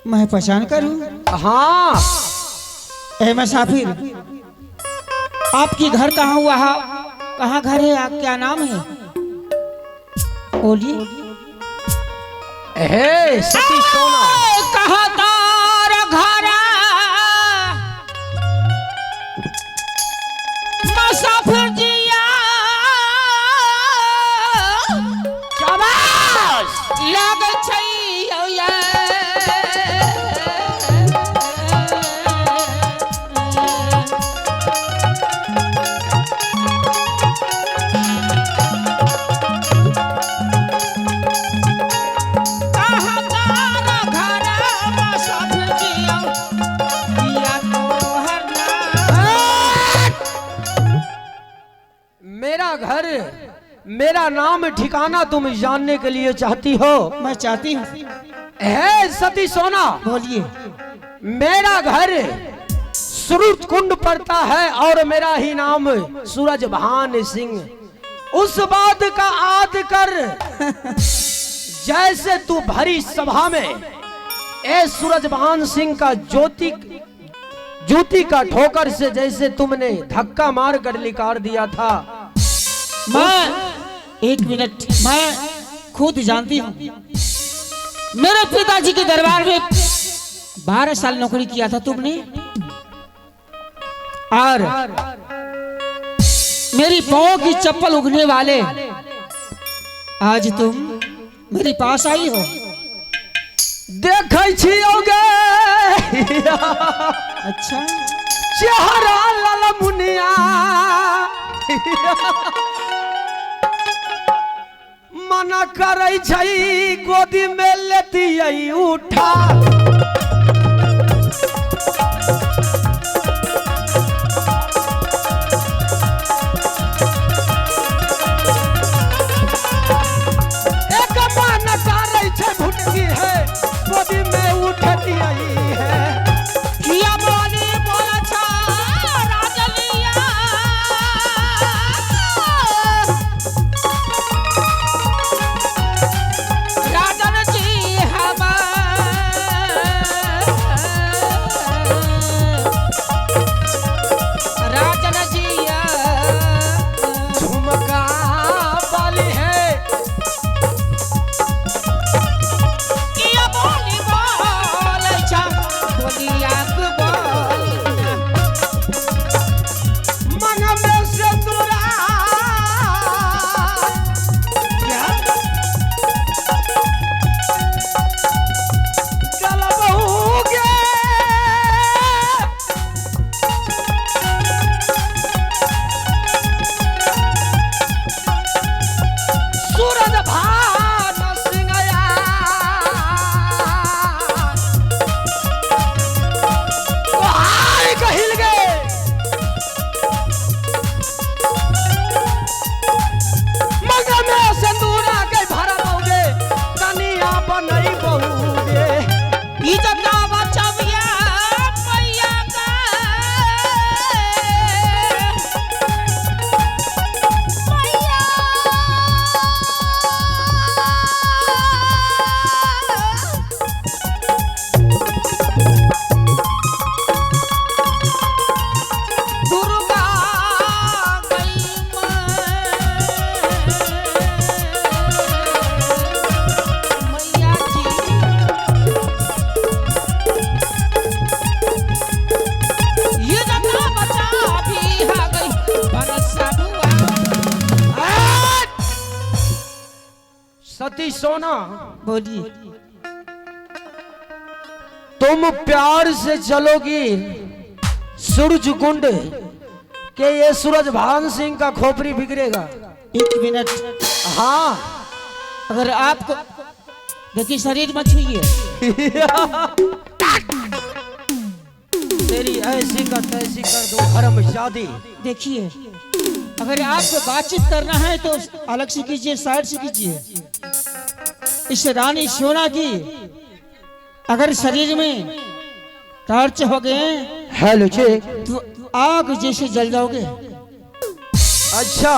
मैं पहचान करूं? हाँ। ए मुसाफिर, आपकी घर कहाँ हुआ है? कहाँ घर है? आप क्या नाम है? बोलिए। हे सती सोना, कहाँ तार घर? मुसाफिर जिया शाबाश। लग छैया। मेरा घर, मेरा नाम ठिकाना तुम जानने के लिए चाहती हो? मैं चाहती हूँ। है सती सोना, बोलिए। मेरा घर सूरज कुंड पड़ता है और मेरा ही नाम सूरज भान सिंह। उस बात का आद कर जैसे तू भरी सभा में ए सूरज भान सिंह का जूती का ठोकर से जैसे तुमने धक्का मार कर निकाल दिया था। मैं एक मिनट, मैं खुद जानती हूँ। मेरे पिताजी के दरबार में 12 साल नौकरी किया था तुमने, और मेरी पाँव की चप्पल उगने वाले आज तुम मेरे पास आई हो। देखै छियोगे अच्छा, चेहरा लाल मुनिया मना करै छै गोदी में लेती उठा। एक मना करै छै भुटकी है गोदी में उठती है। किया बोली बोला छा राजलिया। राजन जी राजन जिया झुमका वाली है। किया बोली बोला छा बोलिया को बोलिया। मन में से तुरा क्या चलबहुगे सूरज भान सिंहया हाय कहिल गे मग में सिंदूरा के भरा बहुगे कनिया बनई बहुगे। इज्जत ना बचाविया मैया का। मैया दुर्गा गई मैया जी। ये जगह बचा भी आ गई बरसा बुआ। सती सोना, बोलिए। तुम प्यार से चलोगी सूरज कुंड के ये सूरज भान सिंह का खोपड़ी बिगड़ेगा। एक मिनट, हाँ अगर आपको देखिए शरीर मत छुइए। तेरी ऐसी का तैसी कर दो हरमजादी। देखिए, अगर आपको बातचीत करना है तो अलग से कीजिए, साइड से कीजिए। इस रानी सोना की अगर शरीर में टॉर्च हो गए हेलो चेक। तो आग जैसे जल जाओगे। अच्छा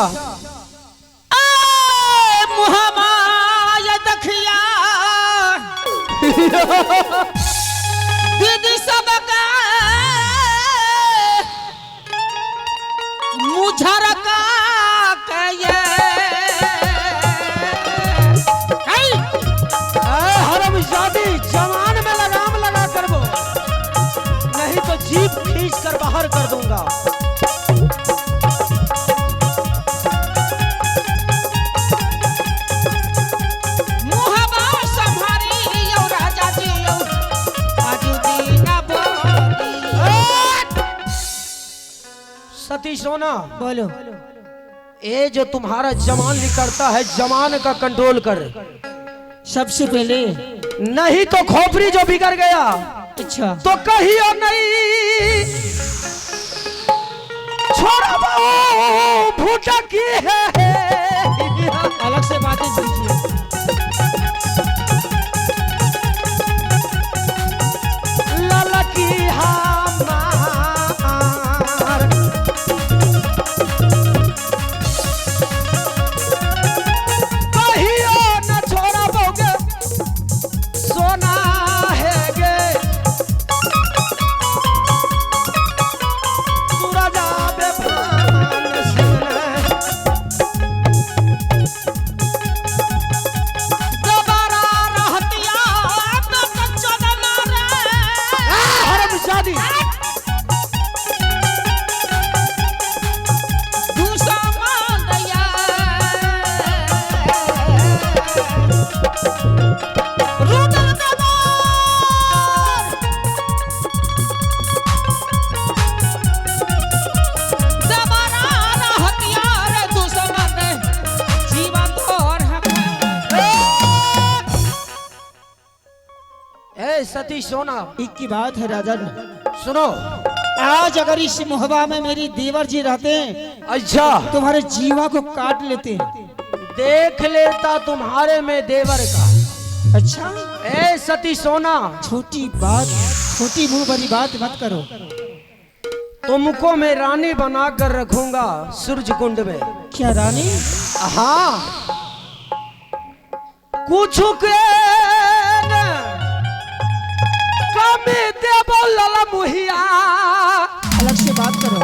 मुहमाया दखिया दीदी सबका मुझरका कहे हरामजादी जवान में लगाम लगा कर वो, नहीं तो जीप खींच कर बाहर कर दूंगा। मुहबा संभारी यो राजा जी यो आजू दीना बोली। सती सोना, बोलो। ये जो तुम्हारा जवान निकलता है, जवान का कंट्रोल कर। सबसे पहले नहीं तो खोपड़ी जो बिगड़ गया अच्छा तो कहियो नहीं छोड़ा बहु भूटकी है। अलग से बातें कीजिए। ललकी हमार कहियो न छोड़ा बहुगे सोना है गे। सूरज आबे भान सिंह दोबारा रहतिया तो कच्चा न मारे। हरामजादी दूसरा मान दिया रुदल दबार दोबारा रहतिया रे दुश्मन रे जीवन तोर हम। ए सती सोना, एक की बात है राजा जी, सुनो। आज अगर इस मुहबा में मेरी देवर जी रहते अच्छा, तुम्हारे जीवा को काट लेते। देख लेता तुम्हारे में देवर का। अच्छा ए सती सोना, छोटी बात, छोटी मुंह भरी बात मत करो। तुमको मैं रानी बना कर रखूंगा सूरज कुंड में। क्या रानी? हाँ, कुछ के न कमी देबो लला मुहिया अलग से बात करो।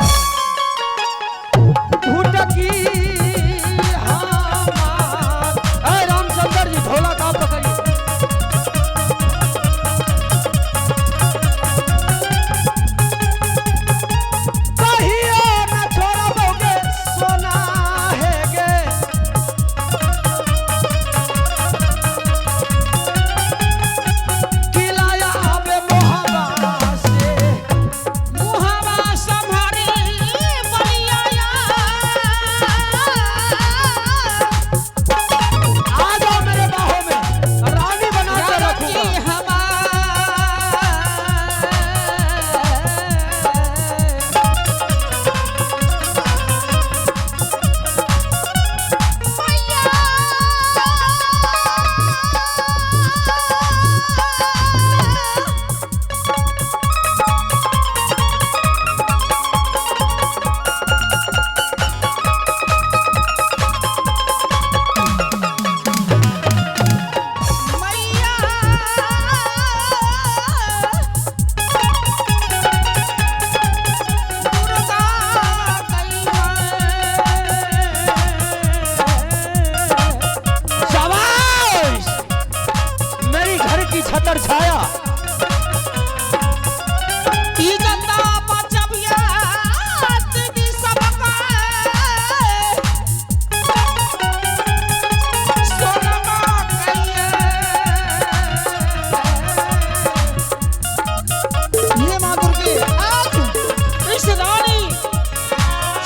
भूटकी हमार। ए रामचंद्र जी, ढोला का पकड़िए। कहियो न छोड़ोगे सोना है गे। किलाया आबे मोहबा से मुहबा संभारी बलिया आ जाओ मेरे बाहों में, रानी बना के रखूंगा। शाबाश, मेरी घर की छतर छाया।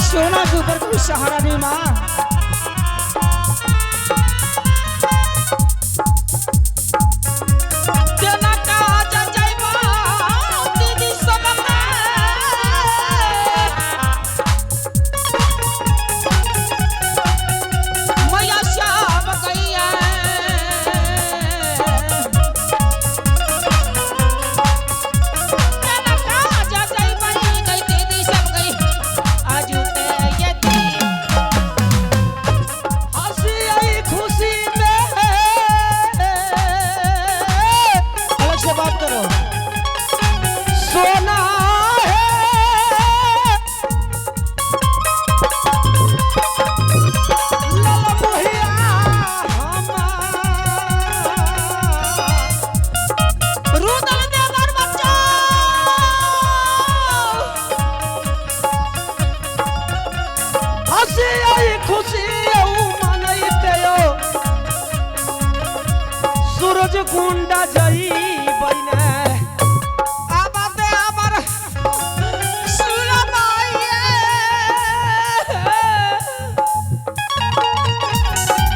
सोना के ऊपर कोई सहारा नहीं माँ। तेना का सूरज कुंडा जई बने आबादे आबार सुरमाइए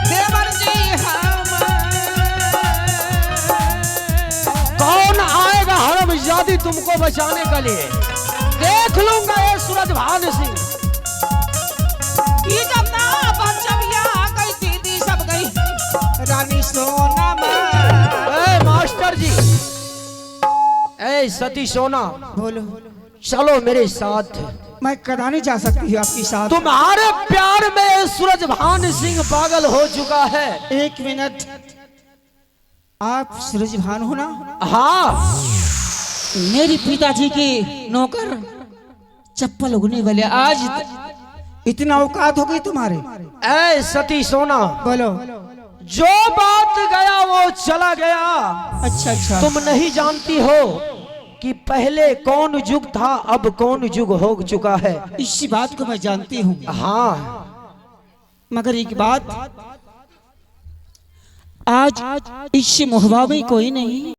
देवर जी हम कौन आएगा हरमजादी तुमको बचाने के लिए? देख लूंगा ये सूरज भान सिंह। ये जब ना बचबिया गई दीदी सब गई रानी सोना ए मास्टर जी, ए सती सोना, बोलो। चलो मेरे साथ। मैं कदा नहीं जा सकती हूँ आपके साथ। तुम्हारे प्यार में सूरज भान सिंह पागल हो चुका है। एक मिनट, आप सूरज भान हो ना? हाँ, मेरे पिताजी के नौकर चप्पल उगने वाले, आज इतना औकात हो गई तुम्हारे? ए सती सोना, बोलो। जो बात गया वो चला गया। अच्छा अच्छा, तुम नहीं जानती हो कि पहले कौन युग था, अब कौन युग हो चुका है। इसी बात को मैं जानती हूँ, हाँ, मगर एक बात, आज इस मोहब्बत में कोई नहीं।